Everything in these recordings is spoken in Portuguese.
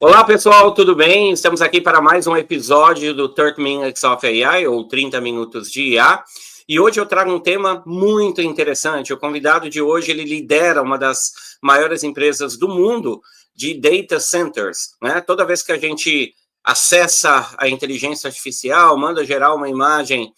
Olá, pessoal, tudo bem? Estamos aqui para mais um episódio do 30 Minutes of AI, ou 30 Minutos de IA. E hoje eu trago um tema muito interessante. O convidado de hoje, ele lidera uma das maiores empresas do mundo de data centers, né? Toda vez que a gente acessa a inteligência artificial, manda gerar uma imagem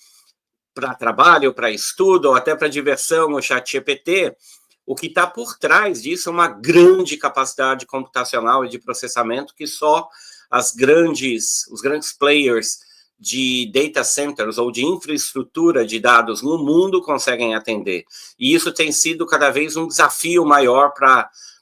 para trabalho, para estudo, ou até para diversão no ChatGPT, o que está por trás disso é uma grande capacidade computacional e de processamento que só os grandes players de data centers ou de infraestrutura de dados no mundo conseguem atender. E isso tem sido cada vez um desafio maior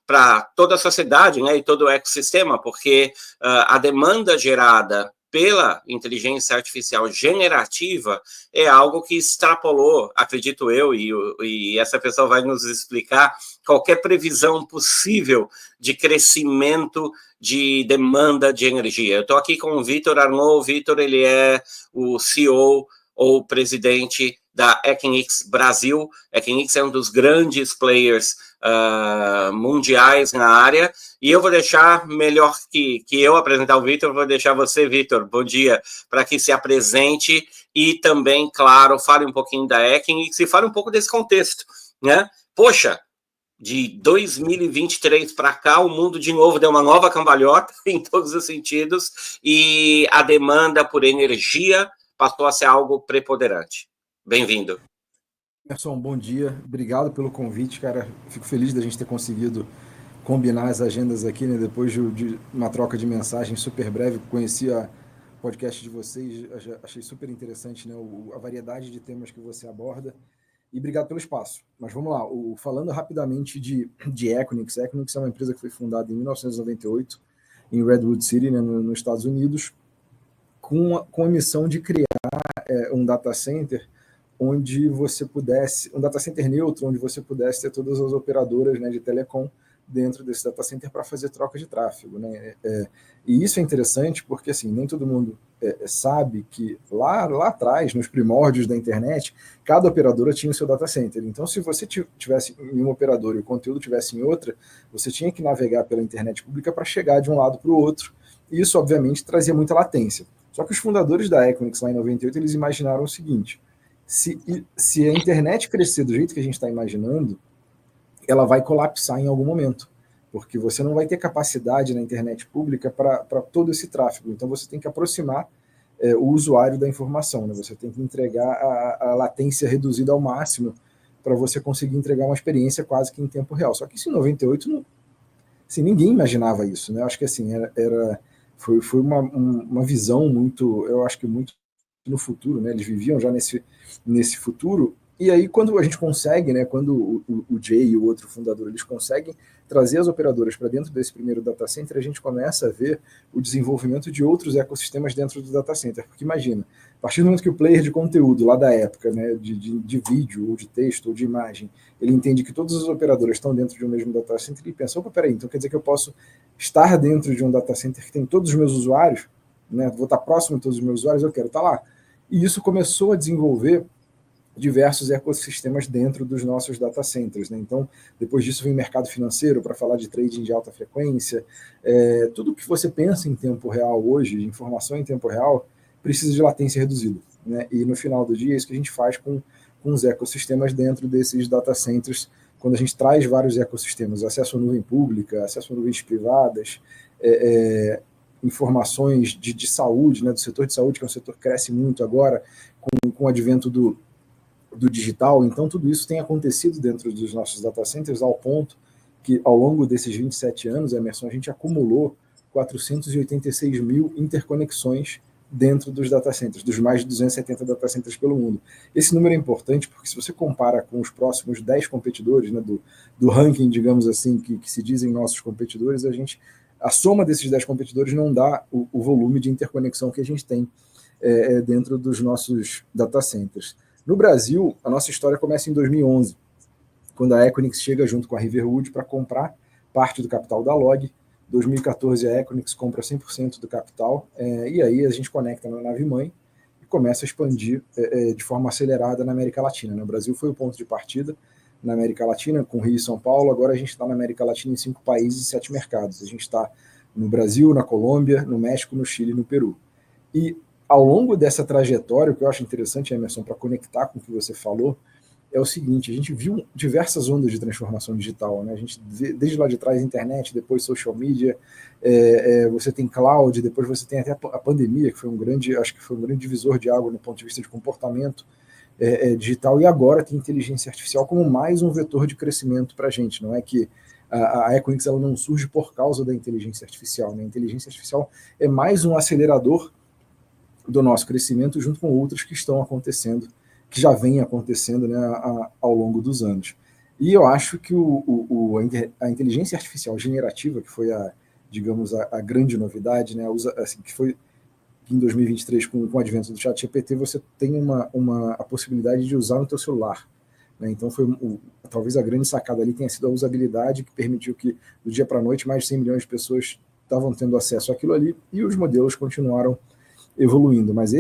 para toda a sociedade, né, e todo o ecossistema, porque a demanda gerada pela inteligência artificial generativa é algo que extrapolou, acredito eu, e essa pessoa vai nos explicar qualquer previsão possível de crescimento de demanda de energia. Eu estou aqui com o Vitor Arnaud. O Vitor, ele é o CEO ou presidente da Equinix Brasil. Equinix é um dos grandes players mundiais na área, e eu vou deixar, melhor que eu apresentar o Vitor, vou deixar você, Vitor, bom dia, para que se apresente e também, claro, fale um pouquinho da Equinix e fale um pouco desse contexto, né? Poxa, de 2023 para cá, o mundo de novo deu uma nova cambalhota em todos os sentidos e a demanda por energia passou a ser algo preponderante. Bem-vindo. Emerson, bom dia. Obrigado pelo convite, cara. Fico feliz da gente ter conseguido combinar as agendas aqui, né? Depois de uma troca de mensagens super breve, conheci a podcast de vocês, achei super interessante, né? A variedade de temas que você aborda. E obrigado pelo espaço. Mas vamos lá, falando rapidamente de Equinix. Equinix é uma empresa que foi fundada em 1998 em Redwood City, né, nos Estados Unidos, com a missão de criar um data center onde você pudesse, um data center neutro, onde você pudesse ter todas as operadoras, né, de telecom dentro desse data center para fazer troca de tráfego, né? E isso é interessante porque assim, nem todo mundo sabe que lá atrás, nos primórdios da internet, cada operadora tinha o seu data center. Então, se você tivesse em uma operadora e o conteúdo tivesse em outra, você tinha que navegar pela internet pública para chegar de um lado para o outro. E isso, obviamente, trazia muita latência. Só que os fundadores da Equinix, lá em 98, eles imaginaram o seguinte: se a internet crescer do jeito que a gente está imaginando, ela vai colapsar em algum momento, porque você não vai ter capacidade na internet pública para todo esse tráfego. Então você tem que aproximar o usuário da informação, né? Você tem que entregar a latência reduzida ao máximo para você conseguir entregar uma experiência quase que em tempo real. Só que isso em 98, assim, ninguém imaginava isso, né? Acho que assim, foi uma visão muito, eu acho que muito no futuro, né? Eles viviam já nesse futuro. E aí, quando a gente consegue, né, quando o Jay e o outro fundador eles conseguem trazer as operadoras para dentro desse primeiro data center, a gente começa a ver o desenvolvimento de outros ecossistemas dentro do data center. Porque imagina, a partir do momento que o player de conteúdo lá da época, né, de vídeo, ou de texto, ou de imagem, ele entende que todas as operadoras estão dentro de um mesmo data center, ele pensa, opa, peraí, então quer dizer que eu posso estar dentro de um data center que tem todos os meus usuários, né, vou estar próximo de todos os meus usuários, eu quero estar lá. E isso começou a desenvolver diversos ecossistemas dentro dos nossos data centers, né? Então, depois disso vem mercado financeiro para falar de trading de alta frequência. Tudo que você pensa em tempo real hoje, de informação em tempo real, precisa de latência reduzida, né? E no final do dia é isso que a gente faz com os ecossistemas dentro desses data centers, quando a gente traz vários ecossistemas, acesso à nuvem pública, acesso a nuvens privadas, informações de saúde, né, do setor de saúde, que é um setor que cresce muito agora, com o advento do digital. Então, tudo isso tem acontecido dentro dos nossos data centers, ao ponto que, ao longo desses 27 anos, Emerson, a gente acumulou 486 mil interconexões dentro dos data centers, dos mais de 270 data centers pelo mundo. Esse número é importante porque, se você compara com os próximos 10 competidores, né, do ranking, digamos assim, que se dizem nossos competidores, a soma desses 10 competidores não dá o volume de interconexão que a gente tem dentro dos nossos data centers. No Brasil, a nossa história começa em 2011, quando a Equinix chega junto com a Riverwood para comprar parte do capital da Log. Em 2014, a Equinix compra 100% do capital, e aí a gente conecta na nave-mãe e começa a expandir de forma acelerada na América Latina, né? O Brasil foi o ponto de partida na América Latina, com Rio e São Paulo. Agora a gente está na América Latina em 5 países e 7 mercados. A gente está no Brasil, na Colômbia, no México, no Chile e no Peru. E ao longo dessa trajetória, o que eu acho interessante, Emerson, para conectar com o que você falou, é o seguinte: a gente viu diversas ondas de transformação digital, né? A gente vê, desde lá de trás, internet, depois social media, você tem cloud, depois você tem até a pandemia, que foi acho que foi um grande divisor de água no ponto de vista de comportamento digital, e agora tem inteligência artificial como mais um vetor de crescimento para a gente. Não é que a Equinix ela não surge por causa da inteligência artificial, né? A inteligência artificial é mais um acelerador do nosso crescimento, junto com outros que estão acontecendo, que já vem acontecendo, né, ao longo dos anos. E eu acho que a inteligência artificial generativa, que foi digamos, a grande novidade, né, assim, que foi em 2023, com o advento do ChatGPT, você tem a possibilidade de usar no teu celular. Né? Então, talvez a grande sacada ali tenha sido a usabilidade, que permitiu que, do dia para a noite, mais de 100 milhões de pessoas estavam tendo acesso àquilo ali, e os modelos continuaram evoluindo. Mas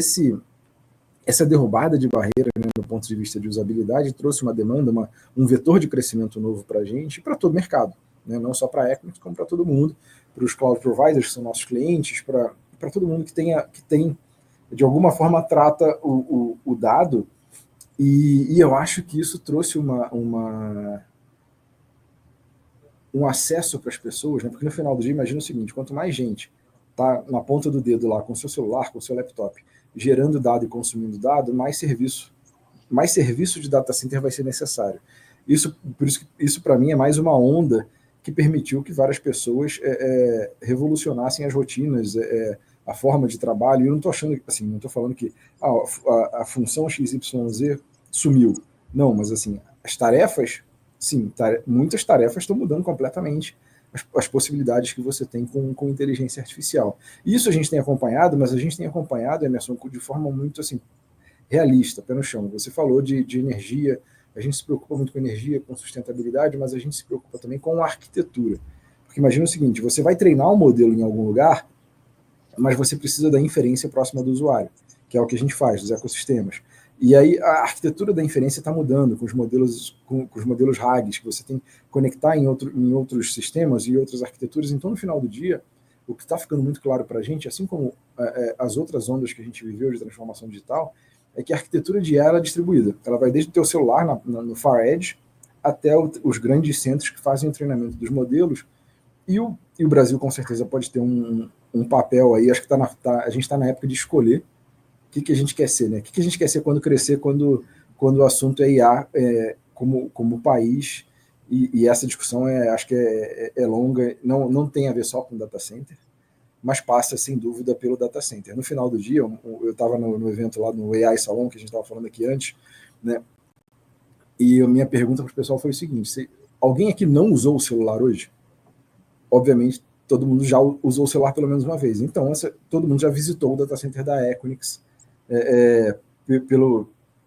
essa derrubada de barreira, né, do ponto de vista de usabilidade, trouxe uma demanda, um vetor de crescimento novo para a gente e para todo o mercado, né, não só para a Equinix, como para todo mundo, para os cloud providers, que são nossos clientes, para todo mundo que tem, de alguma forma, trata o dado, e eu acho que isso trouxe um acesso para as pessoas, né, porque no final do dia, imagina o seguinte: quanto mais gente está na ponta do dedo lá com o seu celular, com o seu laptop, gerando dado e consumindo dado, mais serviço de data center vai ser necessário. Por isso que isso para mim é mais uma onda que permitiu que várias pessoas revolucionassem as rotinas, a forma de trabalho. E eu não estou achando, assim, não estou falando que a função XYZ sumiu. Não, mas assim, as tarefas, sim, muitas tarefas estão mudando completamente as possibilidades que você tem com inteligência artificial. Isso a gente tem acompanhado, mas a gente tem acompanhado, Emerson, de forma muito assim, realista, pé no chão. Você falou de energia, a gente se preocupa muito com energia, com sustentabilidade, mas a gente se preocupa também com a arquitetura. Porque imagina o seguinte: você vai treinar um modelo em algum lugar, mas você precisa da inferência próxima do usuário, que é o que a gente faz, dos ecossistemas. E aí a arquitetura da inferência está mudando com os modelos RAGs, que você tem que conectar em outros sistemas e outras arquiteturas. Então, no final do dia, o que está ficando muito claro para a gente, assim como as outras ondas que a gente viveu de transformação digital, é que a arquitetura de IA ela é distribuída. Ela vai desde o teu celular, no Far Edge, até os grandes centros que fazem o treinamento dos modelos. E o Brasil, com certeza, pode ter um papel aí. Acho que a gente está na época de escolher o que a gente quer ser, né? O que a gente quer ser quando crescer, quando o assunto é IA como país, e essa discussão acho que é longa, não tem a ver só com data center, mas passa, sem dúvida, pelo data center. No final do dia, eu estava no evento lá no AI Salon, que a gente estava falando aqui antes, né? E a minha pergunta para o pessoal foi o seguinte: alguém aqui não usou o celular hoje? Obviamente, todo mundo já usou o celular pelo menos uma vez. Então, todo mundo já visitou o data center da Equinix,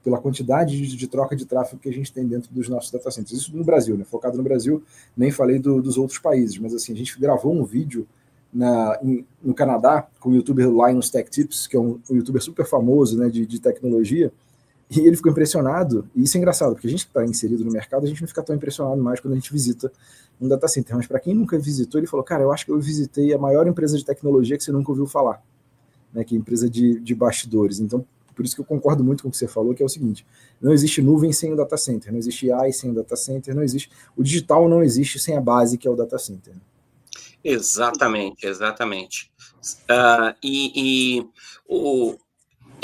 pela quantidade de troca de tráfego que a gente tem dentro dos nossos data centers. Isso no Brasil, né? Focado no Brasil, nem falei dos outros países, mas assim, a gente gravou um vídeo no Canadá com o youtuber Linus Tech Tips, que é um youtuber super famoso, né, de tecnologia, e ele ficou impressionado. E isso é engraçado, porque a gente que está inserido no mercado, a gente não fica tão impressionado mais quando a gente visita um data center. Mas para quem nunca visitou, ele falou: cara, eu acho que eu visitei a maior empresa de tecnologia que você nunca ouviu falar, né, que é a empresa de bastidores. Então, por isso que eu concordo muito com o que você falou, que é o seguinte: não existe nuvem sem o data center, não existe AI sem o data center, o digital não existe sem a base, que é o data center. Exatamente.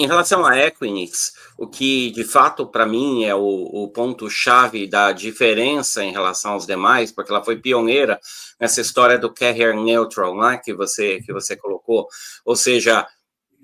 Em relação à Equinix, o que de fato para mim é o ponto-chave da diferença em relação aos demais, porque ela foi pioneira nessa história do carrier neutral, né, que você colocou, ou seja,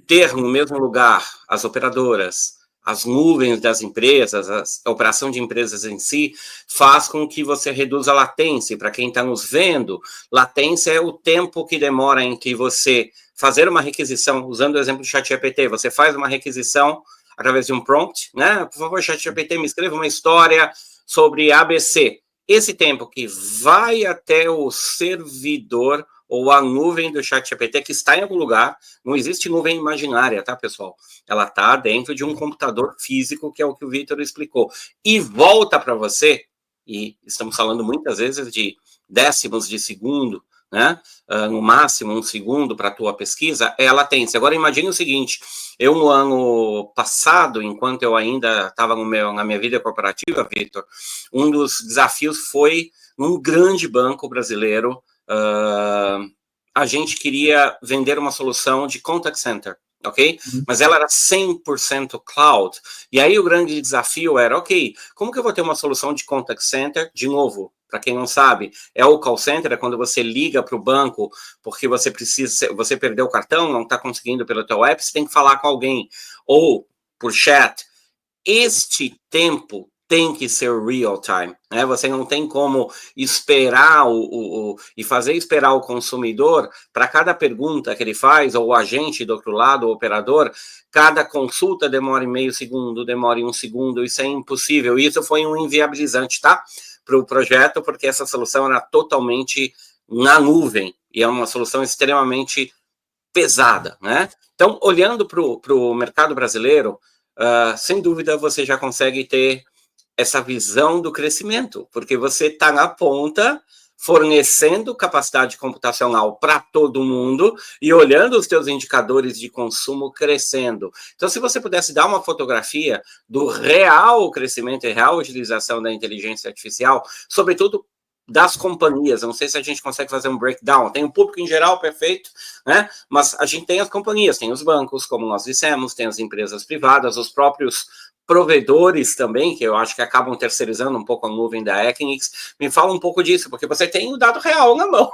ter no mesmo lugar as operadoras, as nuvens das empresas, a operação de empresas em si, faz com que você reduza a latência. Para quem está nos vendo, latência é o tempo que demora entre você fazer uma requisição, usando o exemplo do ChatGPT, você faz uma requisição através de um prompt, né? Por favor, ChatGPT, me escreva uma história sobre ABC. Esse tempo que vai até o servidor ou a nuvem do ChatGPT, que está em algum lugar, não existe nuvem imaginária, tá, pessoal? Ela está dentro de um computador físico, que é o que o Vitor explicou, e volta para você, e estamos falando muitas vezes de décimos de segundo, né? No máximo 1 segundo para a tua pesquisa, é a latência. Agora imagine o seguinte, eu no ano passado, enquanto eu ainda estava na minha vida corporativa, Victor, um dos desafios foi, num grande banco brasileiro, a gente queria vender uma solução de contact center, ok? Mas ela era 100% cloud. E aí o grande desafio era, ok, como que eu vou ter uma solução de contact center, de novo, para quem não sabe, é o call center, é quando você liga para o banco porque você perdeu o cartão, não está conseguindo pelo teu app, você tem que falar com alguém, ou por chat. Este tempo tem que ser real time, né? Você não tem como esperar e fazer esperar o consumidor para cada pergunta que ele faz, ou o agente do outro lado, o operador, cada consulta demora meio segundo, demora 1 segundo, isso é impossível. Isso foi um inviabilizante, tá? Para o projeto, porque essa solução era totalmente na nuvem, e é uma solução extremamente pesada, né? Então, olhando para o mercado brasileiro, sem dúvida você já consegue ter essa visão do crescimento, porque você está na ponta, fornecendo capacidade computacional para todo mundo e olhando os teus indicadores de consumo crescendo. Então, se você pudesse dar uma fotografia do real crescimento e real utilização da inteligência artificial, sobretudo das companhias, eu não sei se a gente consegue fazer um breakdown, tem o público em geral, perfeito, né? Mas a gente tem as companhias, tem os bancos, como nós dissemos, tem as empresas privadas, os próprios provedores também, que eu acho que acabam terceirizando um pouco a nuvem da Equinix. Me fala um pouco disso, porque você tem o dado real na mão.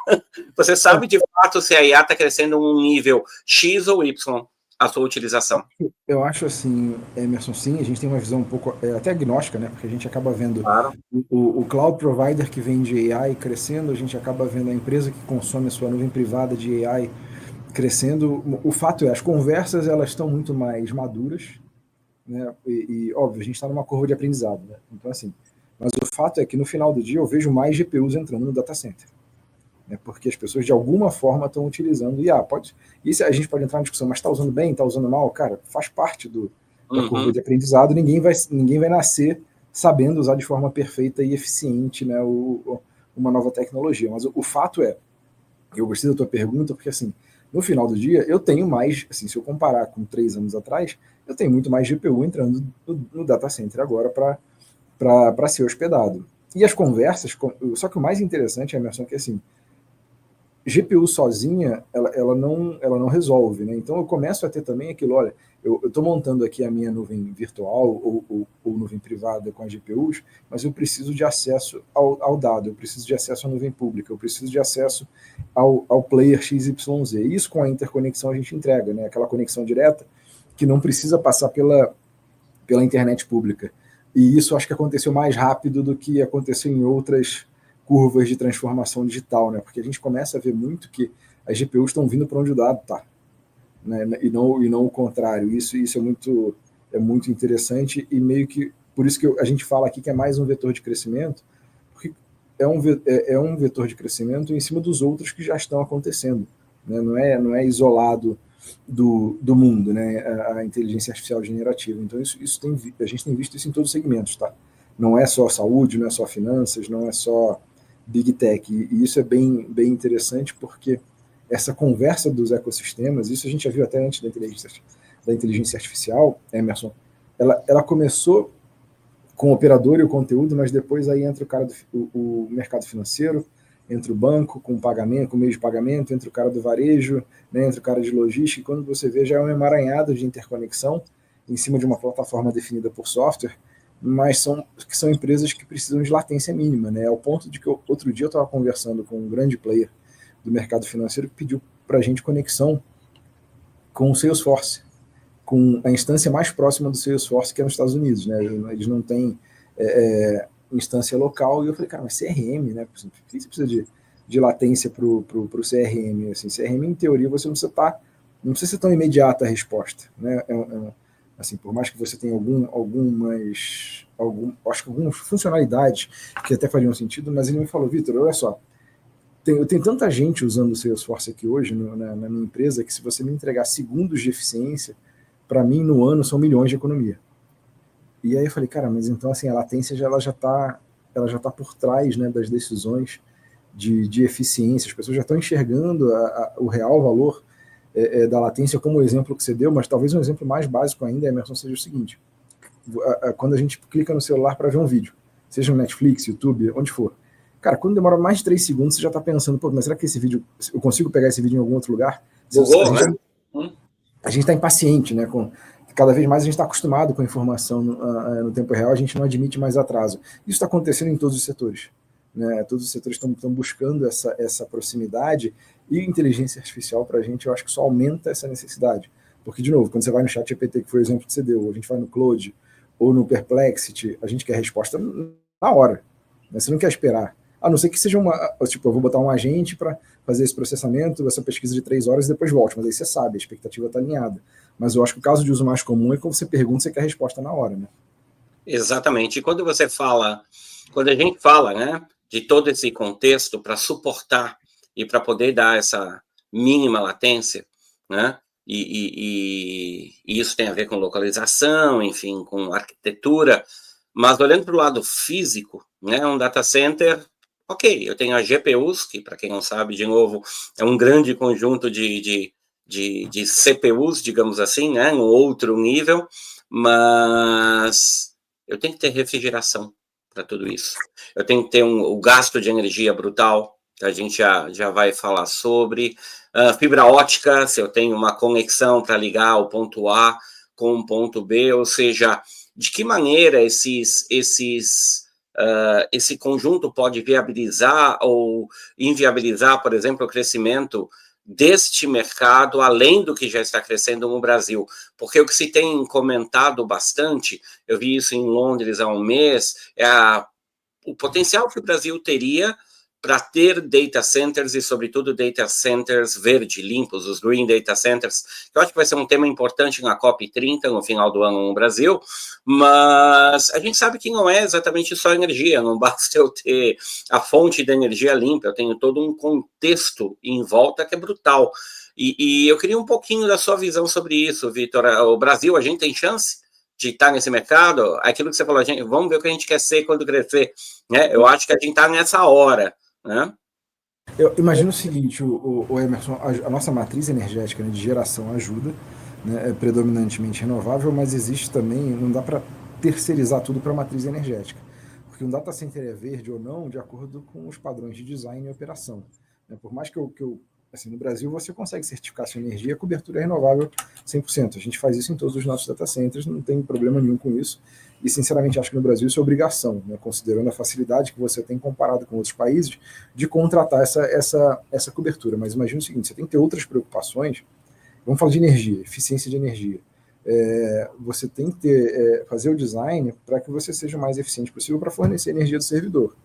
Você sabe de fato se a IA está crescendo um nível X ou Y, a sua utilização. Eu acho assim, Emerson, sim, a gente tem uma visão um pouco até agnóstica, né? Porque a gente acaba vendo o cloud provider que vende AI crescendo, a gente acaba vendo a empresa que consome a sua nuvem privada de AI crescendo. O fato é, as conversas elas estão muito mais maduras, né? E óbvio, a gente está numa curva de aprendizado, né? Então assim, mas o fato é que no final do dia eu vejo mais GPUs entrando no data center, né? Porque as pessoas de alguma forma estão utilizando IA. Isso a gente pode entrar na discussão, mas está usando bem, está usando mal? Cara, faz parte da curva de aprendizado. Ninguém vai nascer sabendo usar de forma perfeita e eficiente, né, uma nova tecnologia. Mas o fato é, eu gostei da tua pergunta, porque assim, no final do dia, eu tenho mais, assim, se eu comparar com 3 anos atrás, eu tenho muito mais GPU entrando no data center agora para ser hospedado. E as conversas, só que o mais interessante, Emerson, é que assim, GPU sozinha, ela não resolve, né? Então eu começo a ter também aquilo, olha, eu estou montando aqui a minha nuvem virtual ou nuvem privada com as GPUs, mas eu preciso de acesso ao dado, eu preciso de acesso à nuvem pública, eu preciso de acesso ao player XYZ. E isso com a interconexão a gente entrega, né? Aquela conexão direta que não precisa passar pela internet pública. E isso acho que aconteceu mais rápido do que aconteceu em outras curvas de transformação digital, né? Porque a gente começa a ver muito que as GPUs estão vindo para onde o dado está, né? E não o contrário. Isso é muito interessante e meio que por isso que a gente fala aqui que é mais um vetor de crescimento, porque é um vetor de crescimento em cima dos outros que já estão acontecendo, né? Não é isolado do mundo, né? A inteligência artificial generativa. Então a gente tem visto isso em todos os segmentos, tá? Não é só saúde, não é só finanças, não é só Big Tech, e isso é bem interessante porque essa conversa dos ecossistemas, isso a gente já viu até antes da inteligência artificial, Emerson, ela começou com o operador e o conteúdo, mas depois aí entra o cara o mercado financeiro, entra o banco com pagamento, com meio de pagamento, entra o cara do varejo, né, entra o cara de logística, e quando você vê já é um emaranhado de interconexão em cima de uma plataforma definida por software, mas são empresas que precisam de latência mínima, né? Ao ponto de que outro dia eu estava conversando com um grande player do mercado financeiro que pediu para a gente conexão com o Salesforce, com a instância mais próxima do Salesforce, que é nos Estados Unidos, né? Eles não têm instância local, e eu falei, cara, mas CRM, né? Por que você precisa de latência para o CRM? Assim, CRM, em teoria, você não precisa ser tão imediata a resposta, né? Assim, por mais que você tenha algumas funcionalidades que até fariam sentido, mas ele me falou, Vitor, olha só, eu tenho tanta gente usando o Salesforce aqui hoje na minha empresa que se você me entregar segundos de eficiência, para mim no ano são milhões de economia. E aí eu falei, cara, mas então assim, a latência ela já está por trás, né, das decisões de eficiência, as pessoas já estão enxergando o real valor da latência como o exemplo que você deu, mas talvez um exemplo mais básico ainda, Emerson, seja o seguinte: quando a gente clica no celular para ver um vídeo, seja no Netflix, YouTube, onde for, cara, quando demora mais de 3 segundos, você já está pensando, pô, mas será que esse vídeo, eu consigo pegar esse vídeo em algum outro lugar? Google, né? A gente está impaciente, né? Cada vez mais a gente está acostumado com a informação no tempo real, a gente não admite mais atraso. Isso está acontecendo em todos os setores. Né? Todos os setores estão buscando essa proximidade, e inteligência artificial para a gente, eu acho que só aumenta essa necessidade. Porque, de novo, quando você vai no ChatGPT, que foi o exemplo que você deu, ou a gente vai no Claude, ou no Perplexity, a gente quer a resposta na hora. Né? Você não quer esperar. A não ser que seja tipo, eu vou botar um agente para fazer esse processamento, essa pesquisa de 3 horas e depois volte. Mas aí você sabe, a expectativa está alinhada. Mas eu acho que o caso de uso mais comum é quando você pergunta, você quer a resposta na hora, né? Exatamente. E quando a gente fala, né, de todo esse contexto para suportar e para poder dar essa mínima latência, né, e isso tem a ver com localização, enfim, com arquitetura, mas olhando para o lado físico, né, um data center, ok, eu tenho as GPUs, que para quem não sabe, de novo, é um grande conjunto de CPUs, digamos assim, né, um outro nível, mas eu tenho que ter refrigeração para tudo isso. Eu tenho que ter o gasto de energia brutal, que a gente já vai falar sobre. Fibra ótica, se eu tenho uma conexão para ligar o ponto A com o ponto B, ou seja, de que maneira esse conjunto pode viabilizar ou inviabilizar, por exemplo, o crescimento deste mercado, além do que já está crescendo no Brasil. Porque o que se tem comentado bastante, eu vi isso em Londres há um mês, é o potencial que o Brasil teria para ter data centers e, sobretudo, data centers verde, limpos, os green data centers, que eu acho que vai ser um tema importante na COP30, no final do ano no Brasil, mas a gente sabe que não é exatamente só energia, não basta eu ter a fonte de energia limpa, eu tenho todo um contexto em volta que é brutal. E eu queria um pouquinho da sua visão sobre isso, Vitor. O Brasil, a gente tem chance de estar nesse mercado? Aquilo que você falou, gente, vamos ver o que a gente quer ser quando crescer. Né? Eu acho que a gente está nessa hora. Né? Eu imagino o seguinte, o Emerson, a nossa matriz energética, né, de geração ajuda, né, é predominantemente renovável, mas existe também, não dá para terceirizar tudo para a matriz energética, porque um data center é verde ou não de acordo com os padrões de design e operação. Né? Por mais que eu assim, no Brasil você consegue certificar sua energia, a cobertura é renovável 100%. A gente faz isso em todos os nossos data centers, não tem problema nenhum com isso. E, sinceramente, acho que no Brasil isso é obrigação, né, considerando a facilidade que você tem comparado com outros países de contratar essa cobertura. Mas imagina o seguinte, você tem que ter outras preocupações. Vamos falar de energia, eficiência de energia. Você tem que fazer o design para que você seja o mais eficiente possível para fornecer energia do servidor.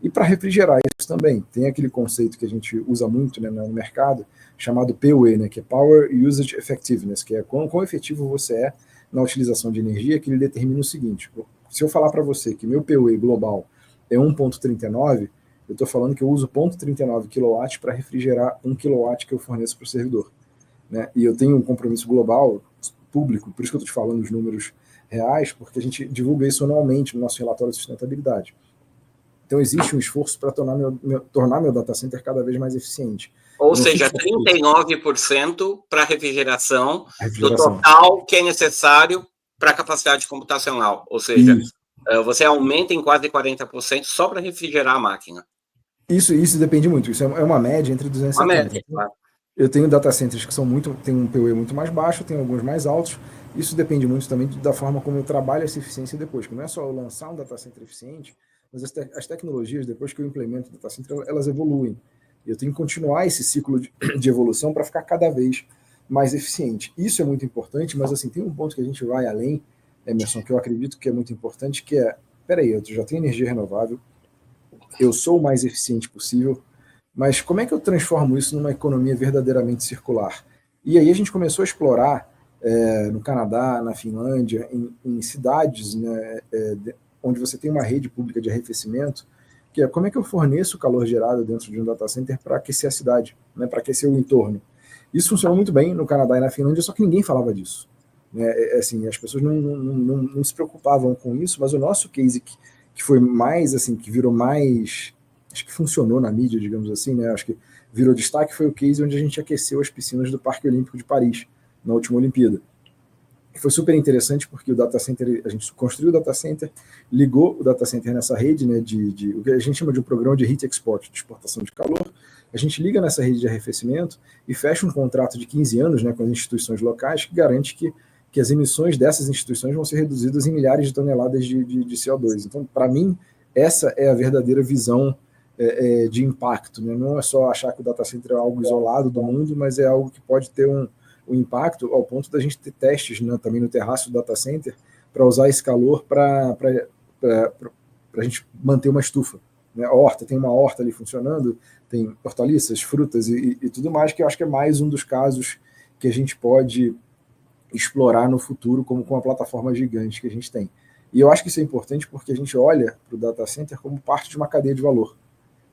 E para refrigerar isso também, tem aquele conceito que a gente usa muito, né, no mercado, chamado PUE, né, que é Power Usage Effectiveness, que é quão efetivo você é na utilização de energia, que ele determina o seguinte: se eu falar para você que meu PUE global é 1,39, eu estou falando que eu uso 0,39 kW para refrigerar 1 kW que eu forneço para o servidor. Né? E eu tenho um compromisso global, público, por isso que eu estou te falando os números reais, porque a gente divulga isso anualmente no nosso relatório de sustentabilidade. Então, existe um esforço para tornar meu data center cada vez mais eficiente. Ou seja, 39% para refrigeração do total que é necessário para a capacidade computacional. Ou seja, isso. Você aumenta em quase 40% só para refrigerar a máquina. Isso depende muito. Isso é uma média entre 270. Uma média, claro. Eu tenho data centers que tem um PUE muito mais baixo, tem alguns mais altos. Isso depende muito também da forma como eu trabalho essa eficiência depois. Que não é só eu lançar um data center eficiente, mas as tecnologias, depois que eu implemento o data center, elas evoluem. Eu tenho que continuar esse ciclo de evolução para ficar cada vez mais eficiente. Isso é muito importante, mas assim, tem um ponto que a gente vai além, Emerson, que eu acredito que é muito importante, que é, peraí, eu já tenho energia renovável, eu sou o mais eficiente possível, mas como é que eu transformo isso numa economia verdadeiramente circular? E aí a gente começou a explorar no Canadá, na Finlândia, em cidades, né, onde você tem uma rede pública de arrefecimento, que é como é que eu forneço o calor gerado dentro de um data center para aquecer a cidade, né, para aquecer o entorno. Isso funcionou muito bem no Canadá e na Finlândia, só que ninguém falava disso. Né? Assim, as pessoas não se preocupavam com isso, mas o nosso case que foi mais, assim, que virou mais acho que funcionou na mídia, digamos assim, né? Acho que virou destaque, foi o case onde a gente aqueceu as piscinas do Parque Olímpico de Paris, na última Olimpíada. E foi super interessante porque o data center, a gente construiu o data center, ligou o data center nessa rede, né, de o que a gente chama de um programa de heat export, de exportação de calor. A gente liga nessa rede de arrefecimento e fecha um contrato de 15 anos, né, com as instituições locais que garante que as emissões dessas instituições vão ser reduzidas em milhares de toneladas de CO2. Então, para mim, essa é a verdadeira visão de impacto, né? Não é só achar que o data center é algo isolado do mundo, mas é algo que pode ter o impacto ao ponto da gente ter testes, né, também no terraço do data center para usar esse calor para a gente manter uma estufa. Né? A horta, tem uma horta ali funcionando, tem hortaliças, frutas e tudo mais, que eu acho que é mais um dos casos que a gente pode explorar no futuro como com uma plataforma gigante que a gente tem. E eu acho que isso é importante porque a gente olha para o data center como parte de uma cadeia de valor.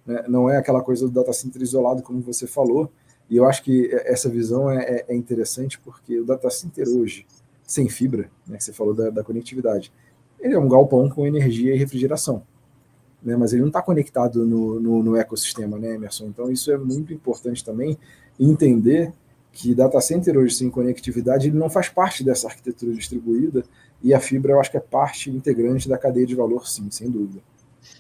Né? Não é aquela coisa do data center isolado, como você falou, e eu acho que essa visão é interessante porque o data center hoje, sem fibra, né, que você falou da conectividade, ele é um galpão com energia e refrigeração, né, mas ele não está conectado no ecossistema, né, Emerson? Então isso é muito importante também, entender que data center hoje sem conectividade ele não faz parte dessa arquitetura distribuída, e a fibra eu acho que é parte integrante da cadeia de valor, sim, sem dúvida.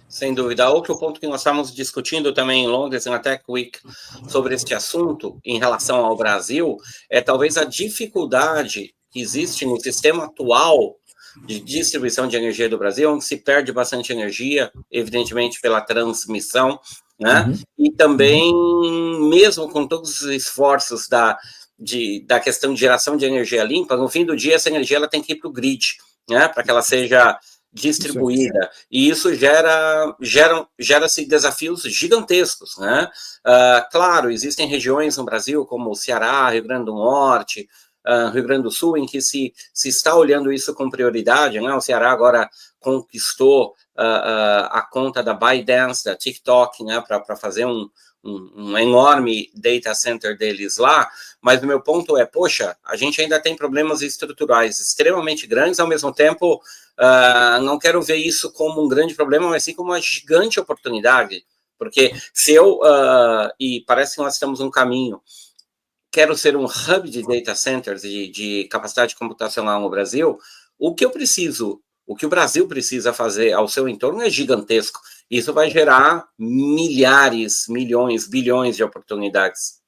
Sem dúvida. Outro ponto que nós estávamos discutindo também em Londres, na Tech Week, sobre este assunto, em relação ao Brasil, é talvez a dificuldade que existe no sistema atual de distribuição de energia do Brasil, onde se perde bastante energia, evidentemente pela transmissão, né? E também, mesmo com todos os esforços da questão de geração de energia limpa, no fim do dia essa energia ela tem que ir para o grid, né? Para que ela seja distribuída, e isso gera-se desafios gigantescos, né? Claro, existem regiões no Brasil, como o Ceará, Rio Grande do Norte, Rio Grande do Sul, em que se está olhando isso com prioridade, né? O Ceará agora conquistou a conta da ByteDance, da TikTok, né? Para fazer um enorme data center deles lá, mas o meu ponto é, poxa, a gente ainda tem problemas estruturais extremamente grandes, ao mesmo tempo, não quero ver isso como um grande problema, mas sim como uma gigante oportunidade, porque se eu, e parece que nós estamos num caminho, quero ser um hub de data centers, de capacidade computacional no Brasil, o que o Brasil precisa fazer ao seu entorno é gigantesco. Isso vai gerar milhares, milhões, bilhões de oportunidades.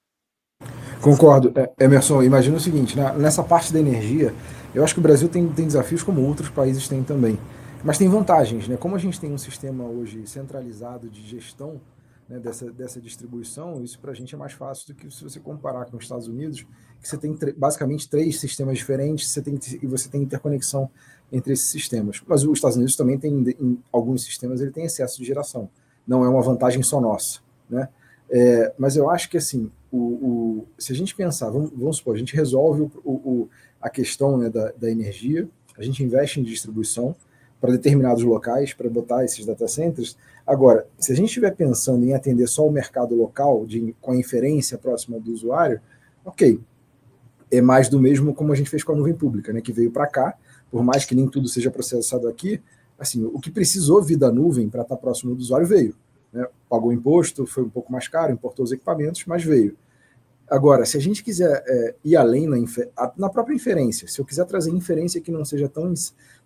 Concordo. Emerson, imagina o seguinte, nessa parte da energia, eu acho que o Brasil tem desafios como outros países têm também. Mas tem vantagens, né? Como a gente tem um sistema hoje centralizado de gestão, né, dessa distribuição, isso para a gente é mais fácil do que se você comparar com os Estados Unidos, que você tem basicamente 3 sistemas diferentes, e você tem interconexão entre esses sistemas. Mas os Estados Unidos também tem, em alguns sistemas, ele tem excesso de geração. Não é uma vantagem só nossa, né? Mas eu acho que, assim, se a gente pensar, vamos supor, a gente resolve a questão, né, da energia, a gente investe em distribuição para determinados locais, para botar esses data centers. Agora, se a gente estiver pensando em atender só o mercado local, com a inferência próxima do usuário, ok, é mais do mesmo como a gente fez com a nuvem pública, né, que veio para cá, por mais que nem tudo seja processado aqui, assim, o que precisou vir da nuvem para estar próximo do usuário veio. Né, pagou imposto, foi um pouco mais caro, importou os equipamentos, mas veio. Agora, se a gente quiser ir além na própria inferência, se eu quiser trazer inferência que não seja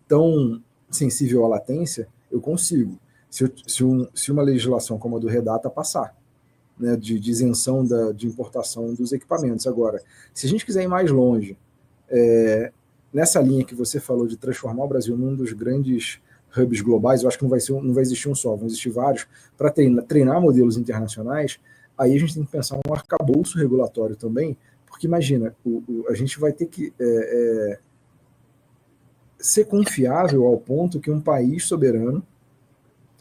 tão sensível à latência, eu consigo. Se uma legislação como a do Redata passar, né, de isenção de importação dos equipamentos. Agora, se a gente quiser ir mais longe, nessa linha que você falou de transformar o Brasil num dos grandes hubs globais, eu acho que não vai existir um só, vão existir vários, para treinar modelos internacionais. Aí a gente tem que pensar um arcabouço regulatório também, porque imagina, a gente vai ter que ser confiável ao ponto que um país soberano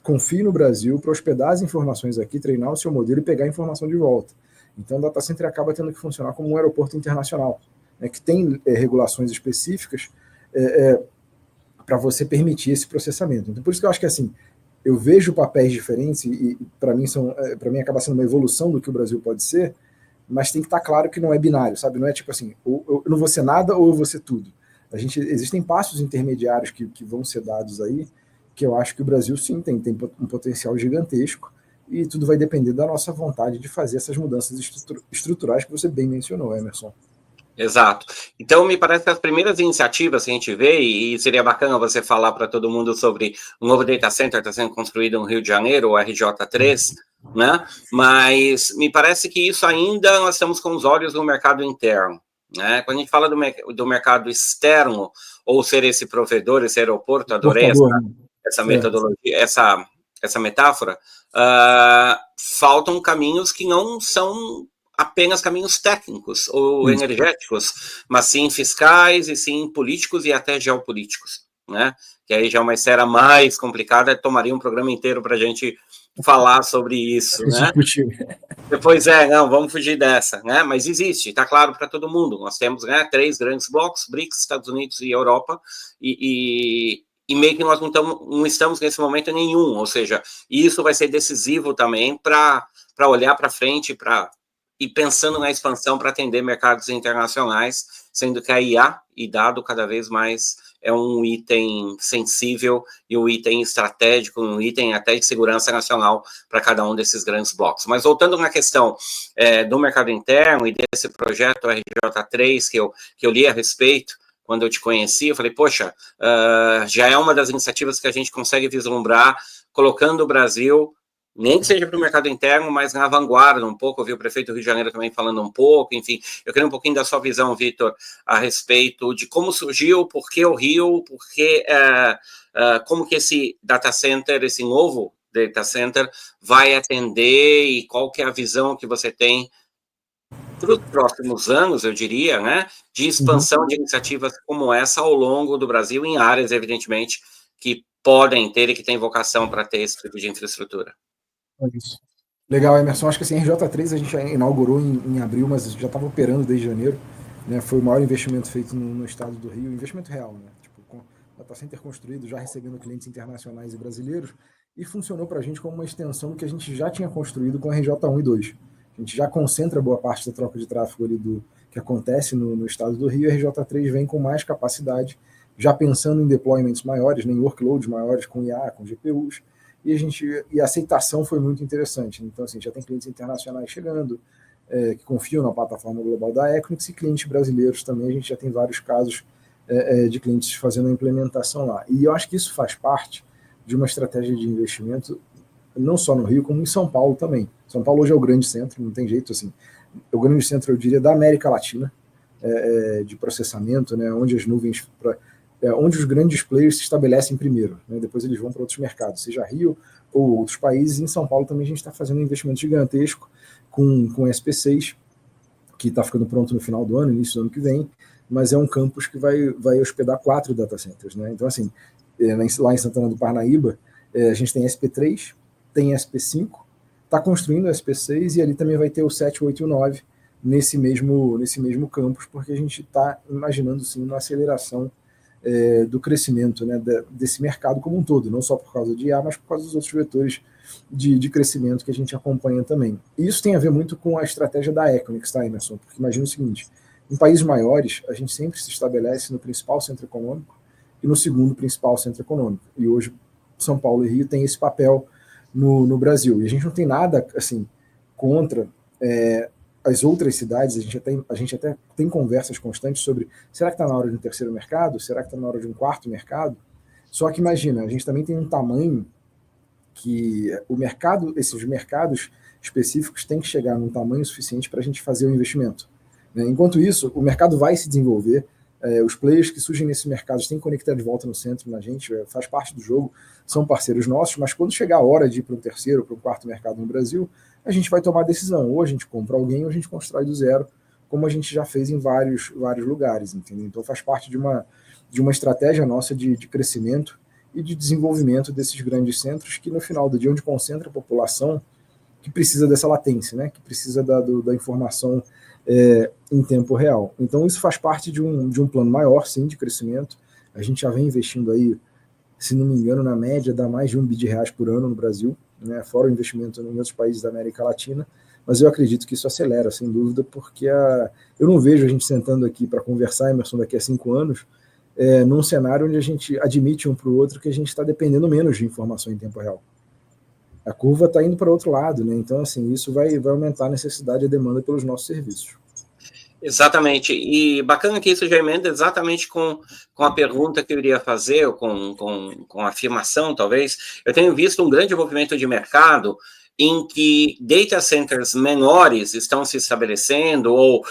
confie no Brasil para hospedar as informações aqui, treinar o seu modelo e pegar a informação de volta. Então o data center acaba tendo que funcionar como um aeroporto internacional, né, que tem regulações específicas para você permitir esse processamento. Então por isso que eu acho que, assim, eu vejo papéis diferentes e para mim acaba sendo uma evolução do que o Brasil pode ser, mas tem que estar claro que não é binário, sabe? Não é tipo assim, ou eu não vou ser nada ou eu vou ser tudo. Existem passos intermediários que vão ser dados aí, que eu acho que o Brasil sim tem um potencial gigantesco e tudo vai depender da nossa vontade de fazer essas mudanças estruturais que você bem mencionou, Emerson. Exato. Então, me parece que as primeiras iniciativas que a gente vê, e seria bacana você falar para todo mundo sobre o novo data center que está sendo construído no Rio de Janeiro, o RJ3, né? Mas me parece que isso ainda nós estamos com os olhos no mercado interno, né? Quando a gente fala do mercado externo, ou ser esse provedor, esse aeroporto, adorei essa metodologia, essa metáfora, faltam caminhos que não são apenas caminhos técnicos ou energéticos, mas sim fiscais e sim políticos e até geopolíticos, né? Que aí já é uma esfera mais complicada, tomaria um programa inteiro para a gente falar sobre isso, né? Pois é, não, vamos fugir dessa, né? Mas existe, está claro para todo mundo. Nós temos, né, 3 grandes blocos, BRICS, Estados Unidos e Europa, e meio que nós não estamos nesse momento nenhum, ou seja, isso vai ser decisivo também para olhar para frente, e pensando na expansão para atender mercados internacionais, sendo que a IA e dado cada vez mais é um item sensível e um item estratégico, um item até de segurança nacional para cada um desses grandes blocos. Mas voltando na questão do mercado interno e desse projeto RJ3 que eu li a respeito, quando eu te conheci, eu falei, poxa, já é uma das iniciativas que a gente consegue vislumbrar, colocando o Brasil, nem que seja para o mercado interno, mas na vanguarda um pouco. Eu vi o prefeito do Rio de Janeiro também falando um pouco, enfim. Eu queria um pouquinho da sua visão, Vitor, a respeito de como surgiu, por que o Rio, como que esse data center, esse novo data center, vai atender e qual que é a visão que você tem para os próximos anos, eu diria, né, de expansão de iniciativas como essa ao longo do Brasil, em áreas, evidentemente, que podem ter e que têm vocação para ter esse tipo de infraestrutura. Isso. Legal, Emerson. Acho que assim, a RJ3 a gente já inaugurou em abril, mas já estava operando desde janeiro. Né? Foi o maior investimento feito no estado do Rio, investimento real, né? Tipo, com data center construído, já recebendo clientes internacionais e brasileiros, e funcionou para a gente como uma extensão do que a gente já tinha construído com a RJ1 e 2. A gente já concentra boa parte da troca de tráfego ali que acontece no estado do Rio, e a RJ3 vem com mais capacidade, já pensando em deployments maiores, em workloads maiores com IA, com GPUs, e a aceitação foi muito interessante. Então, assim, já tem clientes internacionais chegando, que confiam na plataforma global da Equinix, e clientes brasileiros também. A gente já tem vários casos de clientes fazendo a implementação lá. E eu acho que isso faz parte de uma estratégia de investimento, não só no Rio, como em São Paulo também. São Paulo hoje é o grande centro, não tem jeito, assim. É o grande centro, eu diria, da América Latina, de processamento, né, onde as nuvens... onde os grandes players se estabelecem primeiro, né? Depois eles vão para outros mercados, seja Rio ou outros países. Em São Paulo também a gente está fazendo um investimento gigantesco com SP6, que está ficando pronto no final do ano, início do ano que vem, mas é um campus que vai hospedar 4 data centers, né? Então, assim, lá em Santana do Parnaíba, a gente tem SP3, tem SP5, está construindo o SP6, e ali também vai ter o 7, 8 e o 9 nesse mesmo campus, porque a gente está imaginando, sim, uma aceleração do crescimento, né, desse mercado como um todo, não só por causa de IA, mas por causa dos outros vetores de crescimento que a gente acompanha também. E isso tem a ver muito com a estratégia da Equinix, tá, Emerson? Porque imagina o seguinte, em países maiores, a gente sempre se estabelece no principal centro econômico e no segundo principal centro econômico. E hoje, São Paulo e Rio têm esse papel no Brasil. E a gente não tem nada, assim, contra as outras cidades. A gente até tem conversas constantes sobre, será que está na hora de um terceiro mercado? Será que está na hora de um quarto mercado? Só que imagina, a gente também tem um tamanho que esses mercados específicos têm que chegar num tamanho suficiente para a gente fazer o investimento. Enquanto isso, o mercado vai se desenvolver, os players que surgem nesses mercados têm que conectar de volta no centro na gente, faz parte do jogo, são parceiros nossos, mas quando chegar a hora de ir para um terceiro, para um quarto mercado no Brasil, a gente vai tomar a decisão, ou a gente compra alguém ou a gente constrói do zero, como a gente já fez em vários lugares, entendeu? Então faz parte de uma estratégia nossa de crescimento e de desenvolvimento desses grandes centros, que no final do dia, onde concentra a população, que precisa dessa latência, né? Que precisa da informação em tempo real. Então isso faz parte de um plano maior, sim, de crescimento. A gente já vem investindo aí, se não me engano, na média, dá mais de R$1 bilhão por ano no Brasil, né, fora o investimento em outros países da América Latina, mas eu acredito que isso acelera, sem dúvida, porque eu não vejo a gente sentando aqui para conversar, Emerson, daqui a 5 anos, num cenário onde a gente admite um para o outro que a gente está dependendo menos de informação em tempo real. A curva está indo para outro lado, né? Então, assim, isso vai aumentar a necessidade e a demanda pelos nossos serviços. Exatamente, e bacana que isso já emenda exatamente com a pergunta que eu iria fazer, ou com a afirmação, talvez. Eu tenho visto um grande movimento de mercado em que data centers menores estão se estabelecendo, ou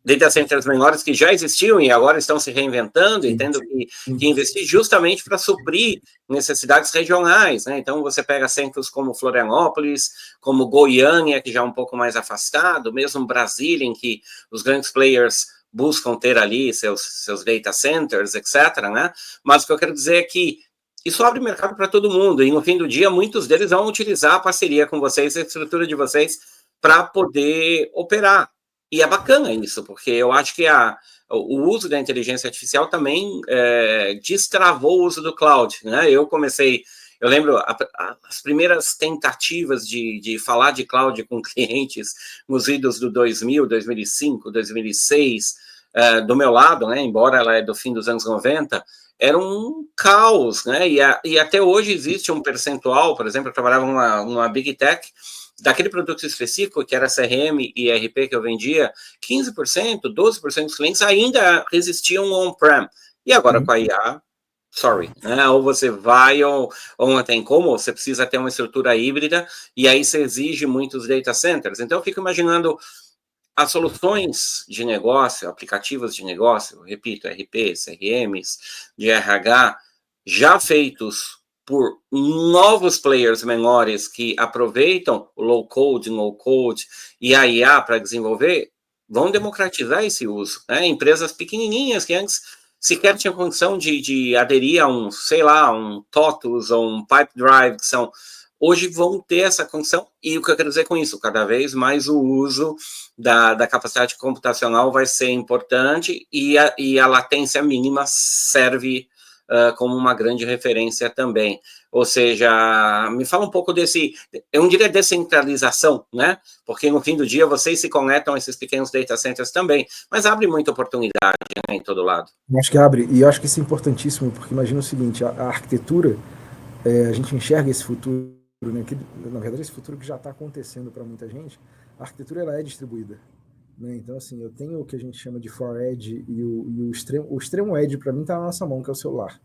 data centers menores que já existiam e agora estão se reinventando e tendo que investir justamente para suprir necessidades regionais, né? Então, você pega centros como Florianópolis, como Goiânia, que já é um pouco mais afastado, mesmo Brasília, em que os grandes players buscam ter ali seus data centers, etc., né? Mas o que eu quero dizer é que isso abre mercado para todo mundo, e no fim do dia, muitos deles vão utilizar a parceria com vocês, a estrutura de vocês, para poder operar. E é bacana isso, porque eu acho que o uso da inteligência artificial também destravou o uso do cloud, né? Eu lembro as primeiras tentativas de falar de cloud com clientes nos idos do 2000, 2005, 2006, do meu lado, né? Embora ela é do fim dos anos 90, era um caos, né? E até hoje existe um percentual, por exemplo, eu trabalhava numa Big Tech, daquele produto específico, que era CRM e ERP que eu vendia, 15%, 12% dos clientes ainda resistiam on-prem. E agora com a IA, sorry, né? Ou você vai ou não tem como, você precisa ter uma estrutura híbrida, e aí você exige muitos data centers. Então eu fico imaginando as soluções de negócio, aplicativos de negócio, repito, RP, CRMs, de RH, já feitos por novos players menores que aproveitam o low-code, no-code e a IA para desenvolver, vão democratizar esse uso, né? Empresas pequenininhas que antes sequer tinham condição de aderir a um TOTUS ou um Pipedrive, que hoje vão ter essa condição, e o que eu quero dizer com isso? Cada vez mais o uso da capacidade computacional vai ser importante, e a latência mínima serve como uma grande referência também. Ou seja, me fala um pouco eu não diria descentralização, né? Porque no fim do dia vocês se conectam a esses pequenos data centers também, mas abre muita oportunidade, né, em todo lado. Eu acho que abre, e eu acho que isso é importantíssimo, porque imagina o seguinte, a arquitetura, a gente enxerga esse futuro, né, que, na verdade, esse futuro que já está acontecendo para muita gente, a arquitetura ela é distribuída. Né? Então, assim, eu tenho o que a gente chama de far edge, e o extremo edge, para mim, está na nossa mão, que é o celular.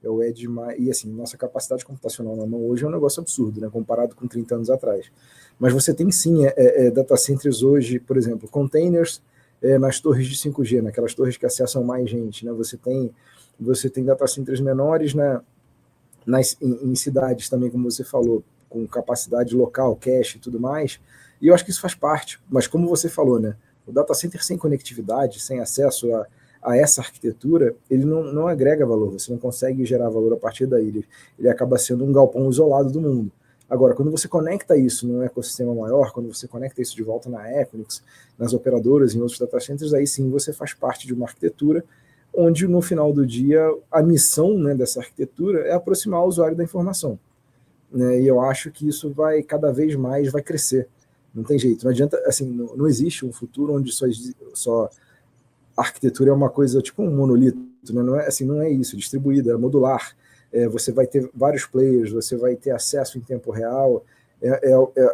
É o edge mais, e assim, nossa capacidade computacional na mão hoje é um negócio absurdo, né, comparado com 30 anos atrás. Mas você tem sim data centers hoje, por exemplo, containers nas torres de 5G, naquelas torres que acessam mais gente, né? Você tem data centers menores, né, em cidades também, como você falou, com capacidade local, cache e tudo mais, e eu acho que isso faz parte, mas como você falou, né, o data center sem conectividade, sem acesso a essa arquitetura, ele não agrega valor, você não consegue gerar valor a partir daí, ele acaba sendo um galpão isolado do mundo. Agora, quando você conecta isso num ecossistema maior, quando você conecta isso de volta na Equinix, nas operadoras, em outros data centers, aí sim você faz parte de uma arquitetura onde no final do dia a missão, né, dessa arquitetura é aproximar o usuário da informação. Né, e eu acho que isso vai cada vez mais vai crescer. Não tem jeito, não adianta, assim, não existe um futuro onde só a arquitetura é uma coisa tipo um monolito, né? Não é isso, distribuída, é modular. Você vai ter vários players, você vai ter acesso em tempo real.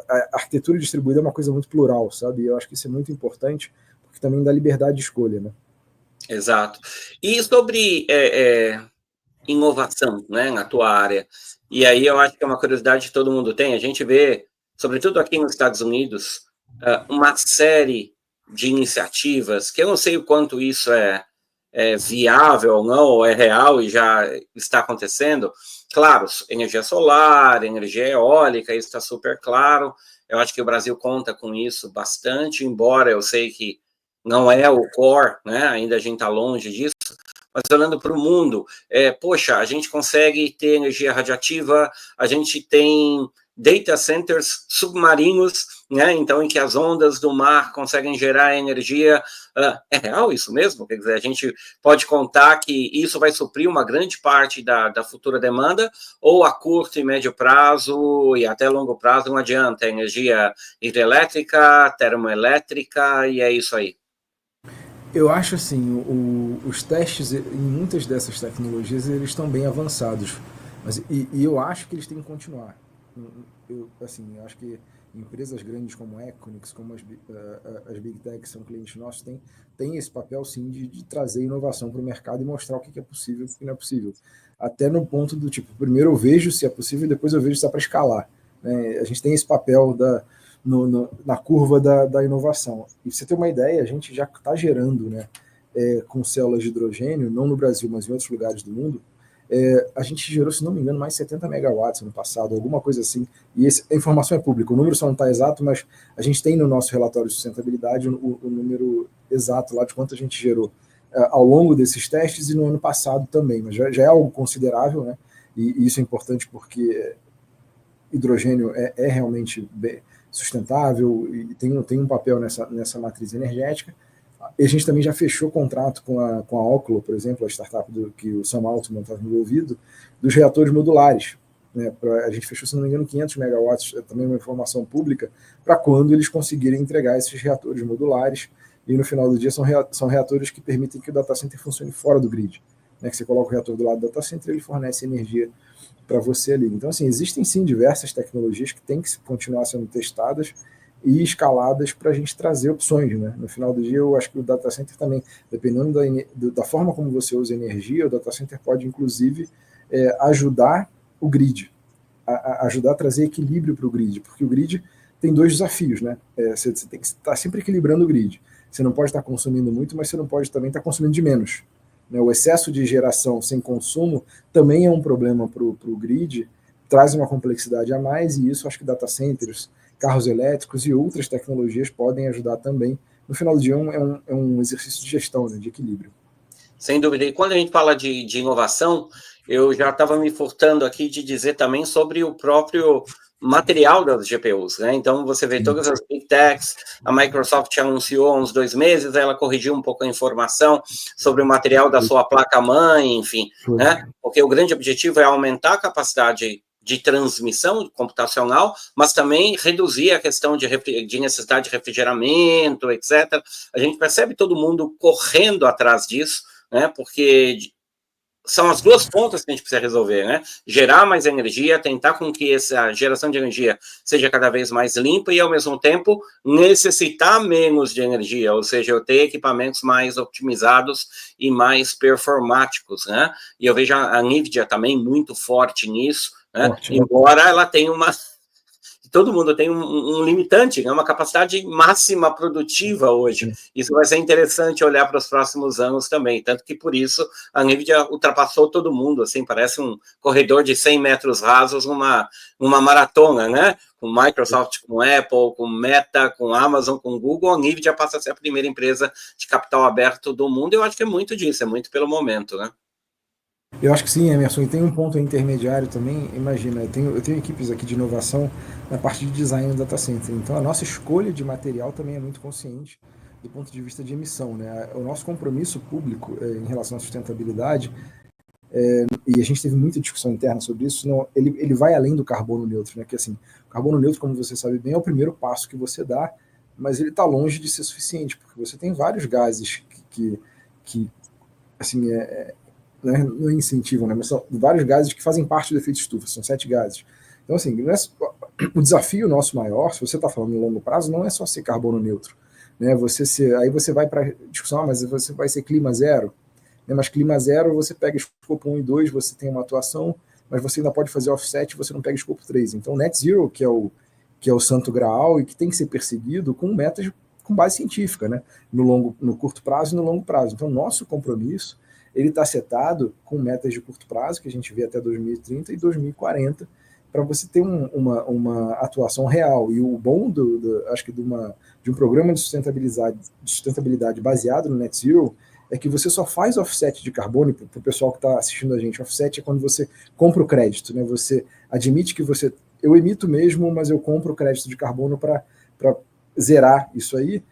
A arquitetura distribuída é uma coisa muito plural, sabe? Eu acho que isso é muito importante, porque também dá liberdade de escolha, né? Exato. E sobre inovação, né, na tua área, e aí eu acho que é uma curiosidade que todo mundo tem, a gente vê, sobretudo aqui nos Estados Unidos, uma série de iniciativas, que eu não sei o quanto isso é viável ou não, ou é real e já está acontecendo. Claro, energia solar, energia eólica, isso está super claro, eu acho que o Brasil conta com isso bastante, embora eu sei que não é o core, né? Ainda a gente está longe disso, mas olhando para o mundo, poxa, a gente consegue ter energia radiativa, a gente tem data centers submarinos, né? Então, em que as ondas do mar conseguem gerar energia. É real isso mesmo? Quer dizer, a gente pode contar que isso vai suprir uma grande parte da futura demanda, ou a curto e médio prazo e até longo prazo não adianta, energia hidrelétrica, termoelétrica, e é isso aí. Eu acho assim, os testes em muitas dessas tecnologias eles estão bem avançados, e eu acho que eles têm que continuar. eu acho que empresas grandes como a Equinix, como as Big Techs, são clientes nossos, têm esse papel, sim, de trazer inovação para o mercado e mostrar o que é possível e o que não é possível. Até no ponto do tipo, primeiro eu vejo se é possível e depois eu vejo se dá para escalar. Né? A gente tem esse papel na curva da inovação. E pra você ter uma ideia, a gente já está gerando, né, com células de hidrogênio, não no Brasil, mas em outros lugares do mundo, a gente gerou, se não me engano, mais 70 megawatts no passado, alguma coisa assim. E a informação é pública, o número só não está exato, mas a gente tem no nosso relatório de sustentabilidade o número exato lá de quanto a gente gerou ao longo desses testes e no ano passado também, mas já é algo considerável, né? E isso é importante porque hidrogênio é realmente sustentável e tem um papel nessa matriz energética. E a gente também já fechou contrato com a Oklo, por exemplo, a startup que o Sam Altman estava envolvido, dos reatores modulares. Né? A gente fechou, se não me engano, 500 megawatts, também uma informação pública, para quando eles conseguirem entregar esses reatores modulares. E no final do dia são reatores que permitem que o data center funcione fora do grid. Né? Que você coloca o reator do lado do data center, ele fornece energia para você ali. Então, assim, existem sim diversas tecnologias que têm que continuar sendo testadas e escaladas para a gente trazer opções, né? No final do dia, eu acho que o data center também, dependendo da forma como você usa energia, o data center pode, inclusive, ajudar o grid, ajudar a trazer equilíbrio para o grid, porque o grid tem dois desafios, né? Você tem que estar sempre equilibrando o grid. Você não pode estar consumindo muito, mas você não pode também estar consumindo de menos. Né? O excesso de geração sem consumo também é um problema para o grid, traz uma complexidade a mais, e isso acho que data centers, carros elétricos e outras tecnologias podem ajudar também. No final do dia, é um exercício de gestão, né, de equilíbrio. Sem dúvida. E quando a gente fala de inovação, eu já estava me furtando aqui de dizer também sobre o próprio material das GPUs, né? Então, você vê todas as Big Techs, a Microsoft anunciou há uns 2 meses, ela corrigiu um pouco a informação sobre o material da sua placa-mãe, enfim, né? Porque o grande objetivo é aumentar a capacidade de transmissão computacional, mas também reduzir a questão de necessidade de refrigeramento, etc. A gente percebe todo mundo correndo atrás disso, né? Porque são as duas pontas que a gente precisa resolver, né? Gerar mais energia, tentar com que essa geração de energia seja cada vez mais limpa e, ao mesmo tempo, necessitar menos de energia, ou seja, eu ter equipamentos mais optimizados e mais performáticos, né? E eu vejo a NVIDIA também muito forte nisso, né? Forte, embora ela tenha todo mundo tem um limitante, né? Uma capacidade máxima produtiva hoje. Isso vai ser interessante olhar para os próximos anos também, tanto que por isso a NVIDIA ultrapassou todo mundo, assim, parece um corredor de 100 metros rasos, uma maratona, né? Com Microsoft, com Apple, com Meta, com Amazon, com Google, a NVIDIA passa a ser a primeira empresa de capital aberto do mundo, e eu acho que é muito disso, é muito pelo momento, né? Eu acho que sim, Emerson, e tem um ponto intermediário também. Imagina, eu tenho equipes aqui de inovação na parte de design do data center, então a nossa escolha de material também é muito consciente do ponto de vista de emissão, né? O nosso compromisso público em relação à sustentabilidade, e a gente teve muita discussão interna sobre isso, ele vai além do carbono neutro, né? Que assim, o carbono neutro, como você sabe bem, é o primeiro passo que você dá, mas ele está longe de ser suficiente, porque você tem vários gases que assim, não incentivam, né? Mas são vários gases que fazem parte do efeito estufa, são 7 gases. Então, assim, o desafio nosso maior, se você está falando em longo prazo, não é só ser carbono neutro. Né? Aí você vai para a discussão, mas você vai ser clima zero. Né? Mas clima zero, você pega escopo 1 e 2, você tem uma atuação, mas você ainda pode fazer offset, você não pega escopo 3. Então, net zero, que é o santo graal e que tem que ser perseguido com metas com base científica, né? No curto prazo e no longo prazo. Então, nosso compromisso ele está setado com metas de curto prazo, que a gente vê até 2030 e 2040, para você ter uma atuação real. E o bom, acho que de um programa de sustentabilidade baseado no Net Zero é que você só faz offset de carbono, para o pessoal que está assistindo a gente, offset é quando você compra o crédito, né? Você admite que eu emito mesmo, mas eu compro o crédito de carbono para zerar isso aí.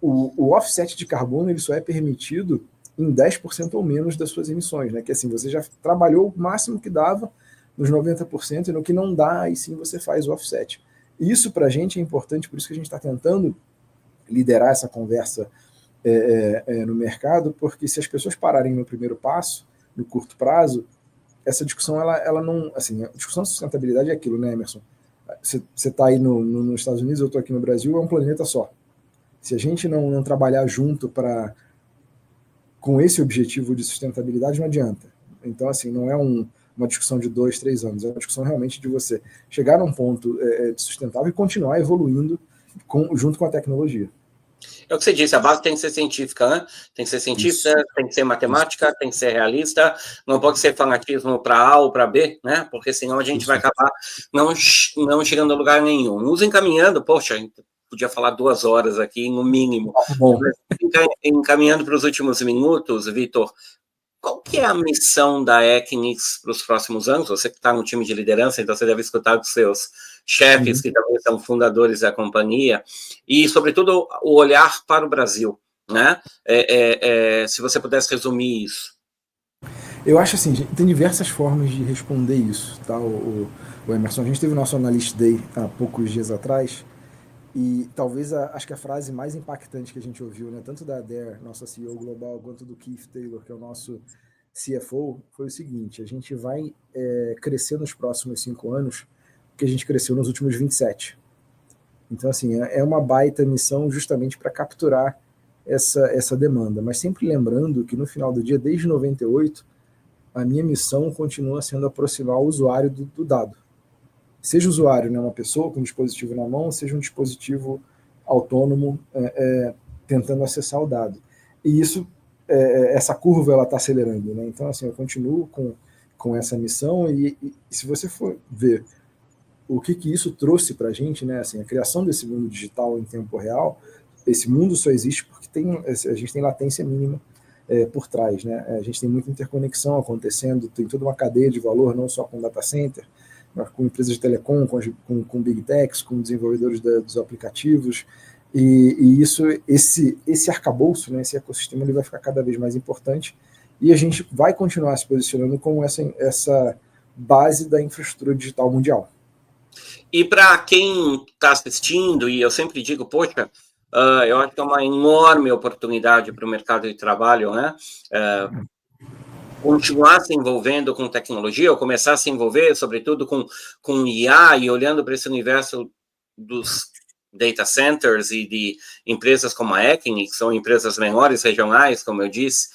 O offset de carbono ele só é permitido em 10% ou menos das suas emissões, né? Que assim, você já trabalhou o máximo que dava nos 90% e no que não dá, aí sim você faz o offset. Isso para a gente é importante, por isso que a gente está tentando liderar essa conversa no mercado, porque se as pessoas pararem no primeiro passo, no curto prazo, essa discussão, ela não... Assim, a discussão de sustentabilidade é aquilo, né, Emerson? você está aí nos Estados Unidos, eu estou aqui no Brasil, é um planeta só. Se a gente não trabalhar junto com esse objetivo de sustentabilidade, não adianta. Então, assim, não é uma discussão de 2, 3 anos, é uma discussão realmente de você chegar num ponto de sustentável e continuar evoluindo junto com a tecnologia. É o que você disse, a base tem que ser científica, né? Tem que ser científica, isso. Tem que ser matemática, isso. Tem que ser realista, não pode ser fanatismo para A ou para B, né? Porque senão a gente vai acabar não chegando a lugar nenhum. Nos encaminhando, poxa, podia falar 2 horas aqui, no mínimo. Bom. Encaminhando para os últimos minutos, Vitor, qual que é a missão da Equinix para os próximos anos? Você que está no time de liderança, então você deve escutar dos seus chefes, que também são fundadores da companhia, e, sobretudo, o olhar para o Brasil, né? Se você pudesse resumir isso. Eu acho assim, tem diversas formas de responder isso, tá, o Emerson? A gente teve o nosso Analyst Day há poucos dias atrás, e talvez acho que a frase mais impactante que a gente ouviu, né, tanto da Adaire, nossa CEO global, quanto do Keith Taylor, que é o nosso CFO, foi o seguinte: a gente vai crescer nos próximos 5 anos que a gente cresceu nos últimos 27. Então, assim, é uma baita missão justamente para capturar essa demanda, mas sempre lembrando que no final do dia, desde 98, a minha missão continua sendo aproximar o usuário do dado. Seja o usuário, né, uma pessoa com um dispositivo na mão, seja um dispositivo autônomo tentando acessar o dado. E isso, essa curva, ela está acelerando, né? Então, assim, eu continuo com essa missão e se você for ver o que isso trouxe para a gente, né, assim, a criação desse mundo digital em tempo real, esse mundo só existe porque a gente tem latência mínima por trás, né? A gente tem muita interconexão acontecendo, tem toda uma cadeia de valor, não só com data center, mas com empresas de telecom, com big techs, com desenvolvedores dos aplicativos, e esse arcabouço, né, esse ecossistema, ele vai ficar cada vez mais importante, e a gente vai continuar se posicionando como essa base da infraestrutura digital mundial. E para quem está assistindo, e eu sempre digo, poxa, eu acho que é uma enorme oportunidade para o mercado de trabalho, né? Continuar se envolvendo com tecnologia, ou começar a se envolver, sobretudo, com IA, e olhando para esse universo dos data centers e de empresas como a Equinix, que são empresas menores, regionais, como eu disse,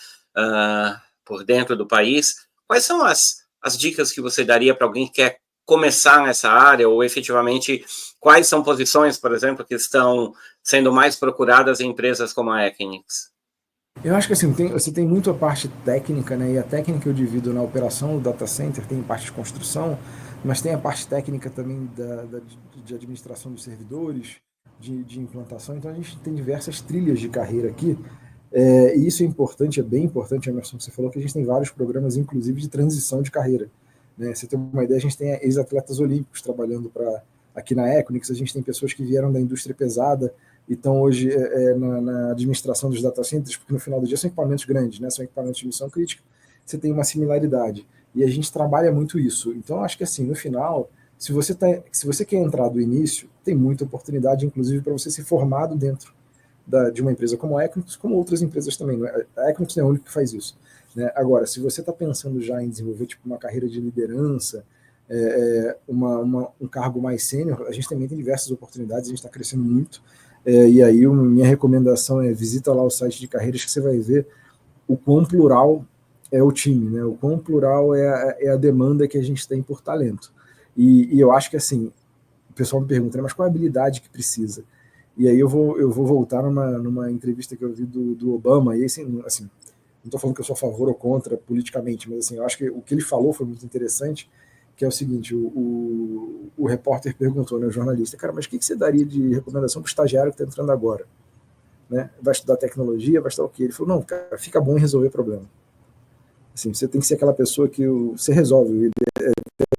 por dentro do país. Quais são as dicas que você daria para alguém que quer começar nessa área, ou efetivamente quais são posições, por exemplo, que estão sendo mais procuradas em empresas como a Equinix? Eu acho que assim, você tem muito a parte técnica, né? E a técnica eu divido na operação do data center, tem parte de construção, mas tem a parte técnica também de administração dos servidores, de implantação. Então a gente tem diversas trilhas de carreira aqui. E isso é importante, é bem importante, Emerson, que você falou que a gente tem vários programas, inclusive, de transição de carreira. Né? Você tem uma ideia, a gente tem ex-atletas olímpicos trabalhando aqui na Equinix, a gente tem pessoas que vieram da indústria pesada e estão hoje na administração dos data centers, porque no final do dia são equipamentos grandes, né? São equipamentos de missão crítica, você tem uma similaridade. E a gente trabalha muito isso. Então, acho que assim, no final, se você quer entrar do início, tem muita oportunidade, inclusive, para você ser formado dentro de uma empresa como a Equinix, como outras empresas também. A Equinix não é a única que faz isso. Né? Agora, se você está pensando já em desenvolver tipo, uma carreira de liderança, um cargo mais sênior, a gente também tem diversas oportunidades, a gente está crescendo muito, e aí minha recomendação é visita lá o site de carreiras, que você vai ver o quão plural é o time, né? O quão plural é a demanda que a gente tem por talento. E eu acho que assim, o pessoal me pergunta, né, mas qual é a habilidade que precisa? E aí eu vou voltar numa entrevista que eu vi do Obama, e assim, não estou falando que eu sou a favor ou contra politicamente, mas assim, eu acho que o que ele falou foi muito interessante, que é o seguinte, o repórter perguntou, né, o jornalista, cara, mas o que você daria de recomendação para o estagiário que está entrando agora? Né? Vai estudar tecnologia, vai estudar o quê? Ele falou, não, cara, fica bom em resolver problema. Assim, você tem que ser aquela pessoa que você resolve. Ele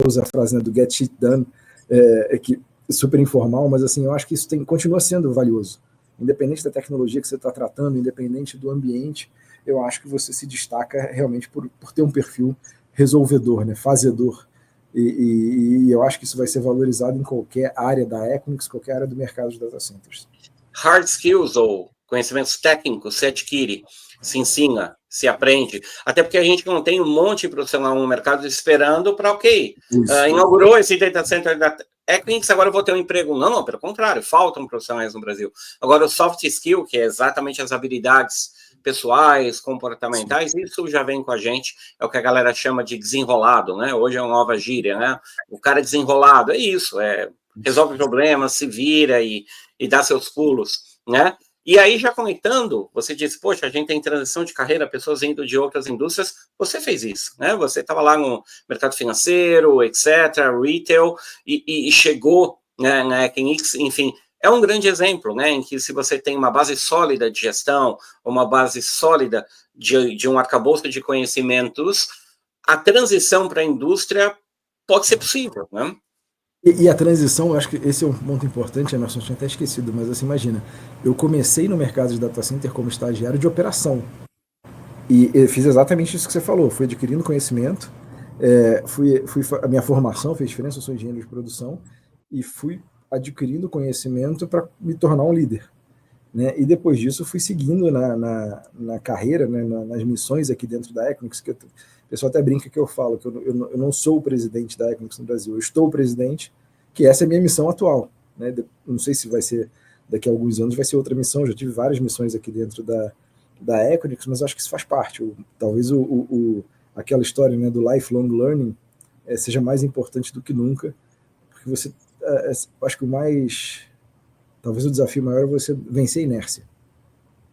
usa a frase, né, do get shit done, que é super informal, mas assim, eu acho que isso continua sendo valioso. Independente da tecnologia que você está tratando, independente do ambiente, eu acho que você se destaca realmente por ter um perfil resolvedor, né, fazedor. E eu acho que isso vai ser valorizado em qualquer área da Equinix, qualquer área do mercado de data centers. Hard skills ou conhecimentos técnicos se adquire, se ensina, se aprende. Até porque a gente não tem um monte de profissional no mercado esperando para, inaugurou esse data center Equinix, agora eu vou ter um emprego. Não, pelo contrário, faltam profissionais no Brasil. Agora, o soft skill, que é exatamente as habilidades pessoais, comportamentais, isso já vem com a gente, é o que a galera chama de desenrolado, né? Hoje é uma nova gíria, né? O cara desenrolado, é isso, resolve problemas, se vira e dá seus pulos, né? E aí, já conectando, você disse, poxa, a gente tem transição de carreira, pessoas indo de outras indústrias, você fez isso, né? Você estava lá no mercado financeiro, etc., retail, e chegou, né, na Equinix, enfim, é um grande exemplo, né, em que se você tem uma base sólida de gestão, uma base sólida de um arcabouço de conhecimentos, a transição para a indústria pode ser possível, né? E a transição, eu acho que esse é um ponto importante, Emerson, tinha até esquecido, mas assim, imagina, eu comecei no mercado de data center como estagiário de operação, e eu fiz exatamente isso que você falou, fui adquirindo conhecimento, a minha formação fez diferença, eu sou engenheiro de produção, e fui adquirindo conhecimento para me tornar um líder. Né? E depois disso fui seguindo na carreira, né, nas missões aqui dentro da Equinix, que o pessoal até brinca que eu falo, que eu não sou o presidente da Equinix no Brasil, eu estou o presidente, que essa é a minha missão atual. Né? Não sei se vai ser, daqui a alguns anos vai ser outra missão, já tive várias missões aqui dentro da Equinix, mas acho que isso faz parte. Talvez aquela história, né, do lifelong learning seja mais importante do que nunca, porque você, acho que talvez o desafio maior é você vencer a inércia.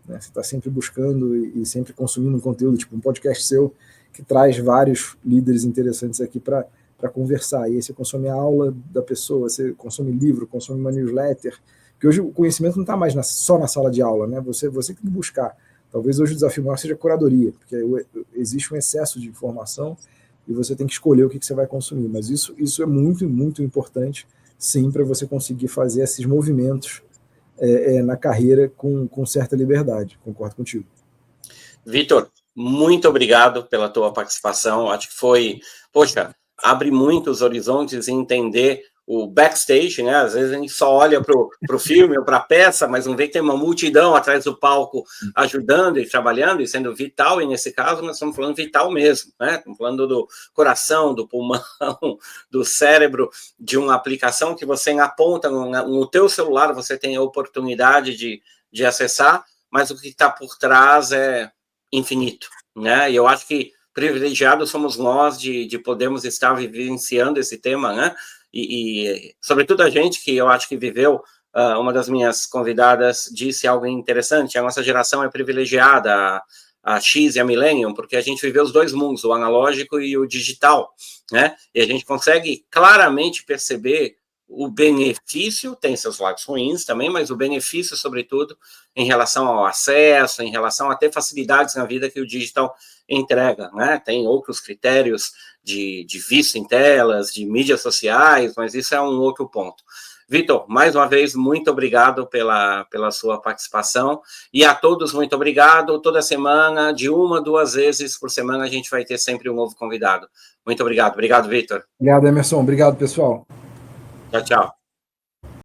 Né? Você está sempre buscando e sempre consumindo um conteúdo, tipo um podcast seu, que traz vários líderes interessantes aqui para conversar. E aí você consome a aula da pessoa, você consome livro, consome uma newsletter, porque hoje o conhecimento não está mais só na sala de aula, né? Você tem que buscar. Talvez hoje o desafio maior seja a curadoria, porque existe um excesso de informação e você tem que escolher o que você vai consumir. Mas isso é muito, muito importante, sim, para você conseguir fazer esses movimentos na carreira com certa liberdade. Concordo contigo. Vitor, muito obrigado pela tua participação. Acho que foi, poxa, abre muitos horizontes em entender o backstage, né? Às vezes a gente só olha para o filme ou para a peça, mas não vê que tem uma multidão atrás do palco ajudando e trabalhando e sendo vital, e nesse caso nós estamos falando vital mesmo, né? Estamos falando do coração, do pulmão, do cérebro, de uma aplicação que você aponta no teu celular, você tem a oportunidade de acessar, mas o que está por trás é infinito, né? E eu acho que privilegiados somos nós de podermos estar vivenciando esse tema, né? E sobretudo a gente que eu acho que viveu, uma das minhas convidadas disse algo interessante, a nossa geração é privilegiada, a X e a Millennium, porque a gente viveu os dois mundos, o analógico e o digital, né? E a gente consegue claramente perceber o benefício, tem seus lados ruins também, mas o benefício, sobretudo, em relação ao acesso, em relação a ter facilidades na vida que o digital entrega, né? Tem outros critérios de vício em telas, de mídias sociais, mas isso é um outro ponto. Vitor, mais uma vez, muito obrigado pela sua participação, e a todos, muito obrigado. Toda semana, de 1 a 2 vezes por semana, a gente vai ter sempre um novo convidado. Muito obrigado. Obrigado, Vitor. Obrigado, Emerson. Obrigado, pessoal. Tchau, tchau.